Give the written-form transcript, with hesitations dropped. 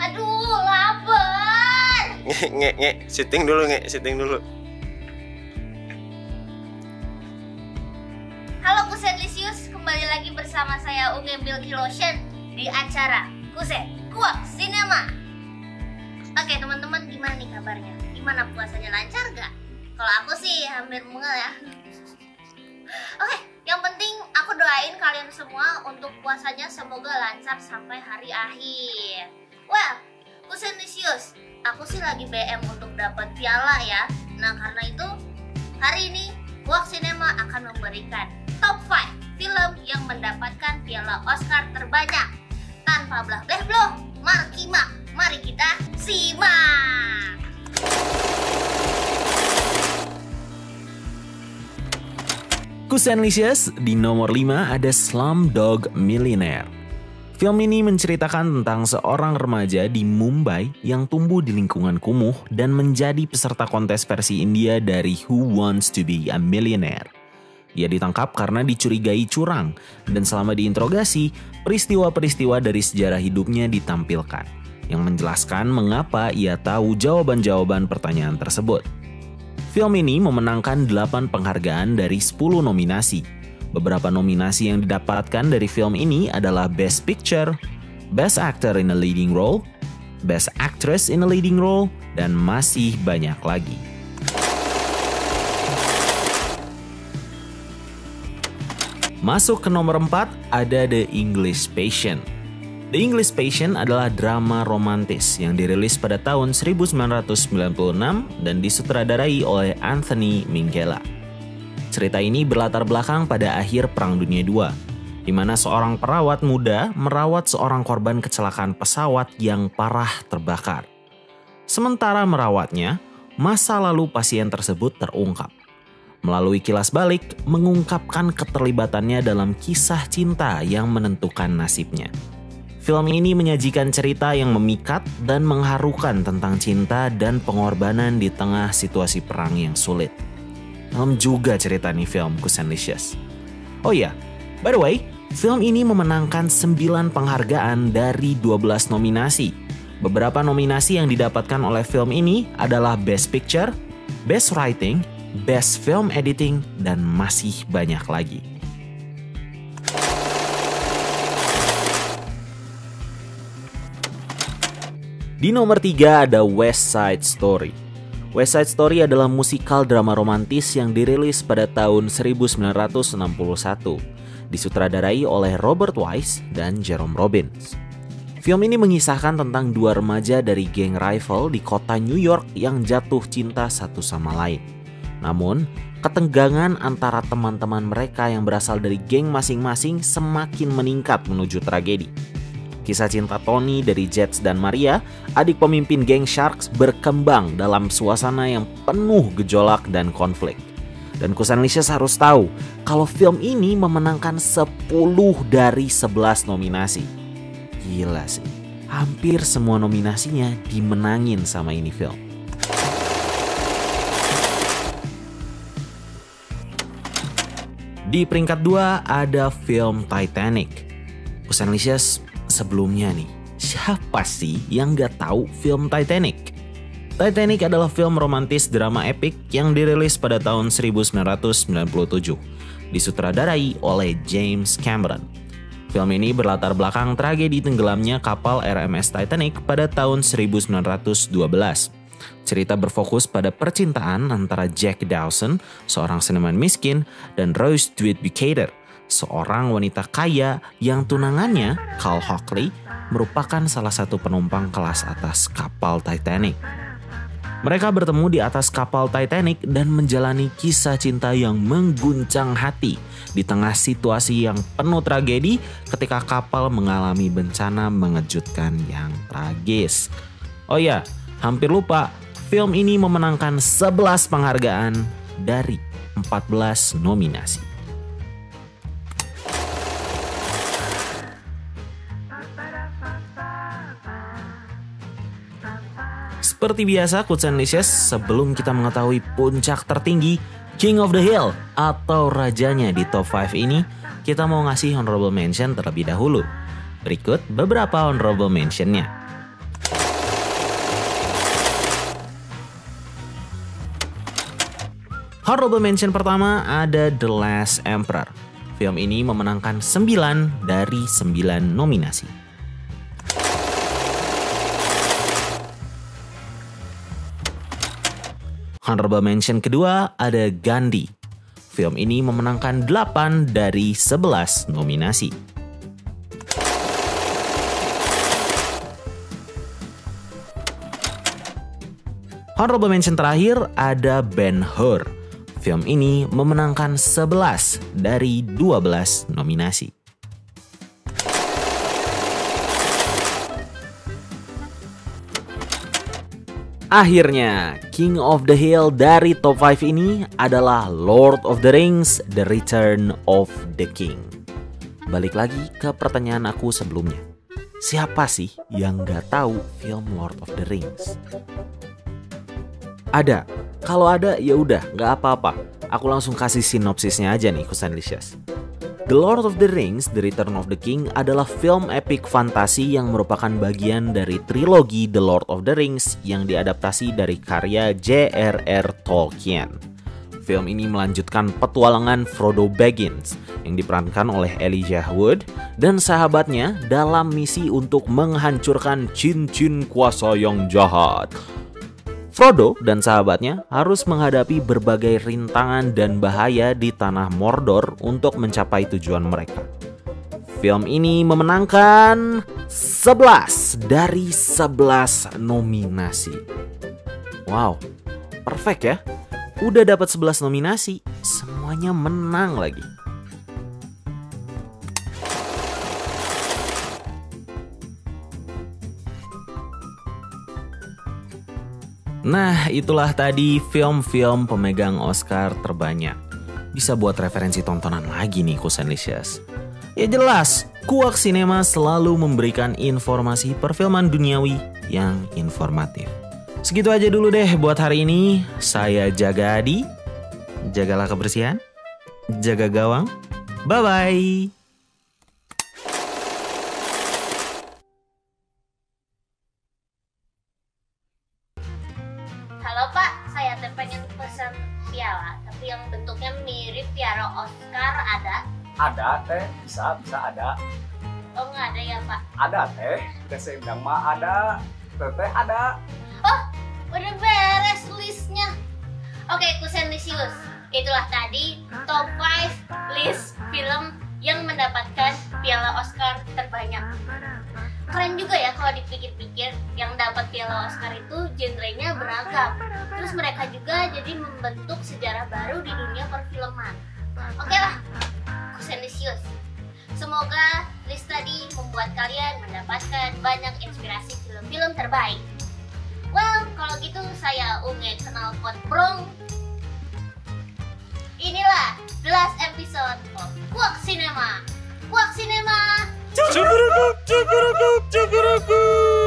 Aduh, lapar. Nge, syuting dulu. Halo Kusenlisius, kembali lagi bersama saya Unge Milky Lotion di acara Kusen Kuak Sinema. Oke teman-teman, gimana nih kabarnya? Gimana puasanya, lancar gak? Kalau aku sih hampir mual ya. Oke, yang penting aku doain kalian semua untuk puasanya semoga lancar sampai hari akhir. Well, Kusenlisius, aku sih lagi BM untuk dapat piala ya. Nah karena itu hari ini Kuak Sinema akan memberikan top 5 film yang mendapatkan piala Oscar terbanyak. Tanpa blah blah blah, mari kita simak. Kusenlicious, di nomor 5 ada Slumdog Millionaire. Film ini menceritakan tentang seorang remaja di Mumbai yang tumbuh di lingkungan kumuh dan menjadi peserta kontes versi India dari Who Wants to Be a Millionaire. Dia ditangkap karena dicurigai curang, dan selama diinterogasi, peristiwa-peristiwa dari sejarah hidupnya ditampilkan, yang menjelaskan mengapa ia tahu jawaban-jawaban pertanyaan tersebut. Film ini memenangkan 8 penghargaan dari 10 nominasi. Beberapa nominasi yang didapatkan dari film ini adalah Best Picture, Best Actor in a Leading Role, Best Actress in a Leading Role, dan masih banyak lagi. Masuk ke nomor 4 ada The English Patient. The English Patient adalah drama romantis yang dirilis pada tahun 1996 dan disutradarai oleh Anthony Minghella. Cerita ini berlatar belakang pada akhir Perang Dunia II, di mana seorang perawat muda merawat seorang korban kecelakaan pesawat yang parah terbakar. Sementara merawatnya, masa lalu pasien tersebut terungkap. Melalui kilas balik, mengungkapkan keterlibatannya dalam kisah cinta yang menentukan nasibnya. Film ini menyajikan cerita yang memikat dan mengharukan tentang cinta dan pengorbanan di tengah situasi perang yang sulit. Dalam juga cerita nih film Kusenlicious. Oh iya, by the way, film ini memenangkan 9 penghargaan dari 12 nominasi. Beberapa nominasi yang didapatkan oleh film ini adalah Best Picture, Best Writing, Best Film Editing, dan masih banyak lagi. Di nomor 3 ada West Side Story. West Side Story adalah musikal drama romantis yang dirilis pada tahun 1961. Disutradarai oleh Robert Wise dan Jerome Robbins. Film ini mengisahkan tentang dua remaja dari geng rival di kota New York yang jatuh cinta satu sama lain. Namun, ketegangan antara teman-teman mereka yang berasal dari geng masing-masing semakin meningkat menuju tragedi. Kisah cinta Tony dari Jets dan Maria, adik pemimpin geng Sharks, berkembang dalam suasana yang penuh gejolak dan konflik. Dan Kusenlicious harus tahu kalau film ini memenangkan 10 dari 11 nominasi. Gila sih, hampir semua nominasinya dimenangin sama ini film. Di peringkat 2 ada film Titanic. Kusenlicious, sebelumnya nih, siapa sih yang gak tahu film Titanic? Titanic adalah film romantis drama epik yang dirilis pada tahun 1997. Disutradarai oleh James Cameron. Film ini berlatar belakang tragedi tenggelamnya kapal RMS Titanic pada tahun 1912. Cerita berfokus pada percintaan antara Jack Dawson, seorang seniman miskin, dan Rose Bukater, seorang wanita kaya yang tunangannya, Carl Hockley, merupakan salah satu penumpang kelas atas kapal Titanic. Mereka bertemu di atas kapal Titanic dan menjalani kisah cinta yang mengguncang hati di tengah situasi yang penuh tragedi ketika kapal mengalami bencana mengejutkan yang tragis. Oh ya, hampir lupa, film ini memenangkan 11 penghargaan dari 14 nominasi. Seperti biasa, Kusenlicious, sebelum kita mengetahui puncak tertinggi, King of the Hill atau rajanya di top 5 ini, kita mau ngasih honorable mention terlebih dahulu. Berikut beberapa honorable mentionnya. Honorable mention pertama ada The Last Emperor. Film ini memenangkan 9 dari 9 nominasi. Honorable mention kedua ada Gandhi. Film ini memenangkan 8 dari 11 nominasi. Honorable mention terakhir ada Ben-Hur. Film ini memenangkan 11 dari 12 nominasi. Akhirnya, King of the Hill dari top 5 ini adalah Lord of the Rings: The Return of the King. Balik lagi ke pertanyaan aku sebelumnya. Siapa sih yang gak tahu film Lord of the Rings? Ada. Kalau ada ya udah, gak apa-apa. Aku langsung kasih sinopsisnya aja nih, Kusenlicious. The Lord of the Rings: The Return of the King adalah film epic fantasi yang merupakan bagian dari trilogi The Lord of the Rings yang diadaptasi dari karya J.R.R. Tolkien. Film ini melanjutkan petualangan Frodo Baggins yang diperankan oleh Elijah Wood dan sahabatnya dalam misi untuk menghancurkan cincin kuasa yang jahat. Frodo dan sahabatnya harus menghadapi berbagai rintangan dan bahaya di tanah Mordor untuk mencapai tujuan mereka. Film ini memenangkan 11 dari 11 nominasi. Wow, perfect ya. Udah dapat 11 nominasi, semuanya menang lagi. Nah, itulah tadi film-film pemegang Oscar terbanyak. Bisa buat referensi tontonan lagi nih, Kusenlicious. Ya jelas, Kuak Cinema selalu memberikan informasi perfilman duniawi yang informatif. Segitu aja dulu deh buat hari ini. Saya Jaga Adi. Jagalah kebersihan, jaga gawang. Bye-bye. Halo Pak, saya teh pengen pesan piala, tapi yang bentuknya mirip piala Oscar ada? Ada teh, bisa ada. Oh nggak ada ya Pak? Ada teh, kesendang mah ada, teteh ada. Oh, udah beres listnya. Oke, Kusenlicious, itulah tadi top 5 list film yang mendapatkan piala Oscar terbanyak. Keren juga ya kalau dipikir-pikir, yang dapat piala Oscar itu genrenya beragam. Terus mereka juga jadi membentuk sejarah baru di dunia perfilman. Oke lah, Kusenlicious, semoga list tadi membuat kalian mendapatkan banyak inspirasi film-film terbaik. Well, kalau gitu saya Unge Knalpot Brong. Inilah the last episode of Kuak Cinema. Kuak Cinema. Cukurukuk, cukurukuk, cukurukuk.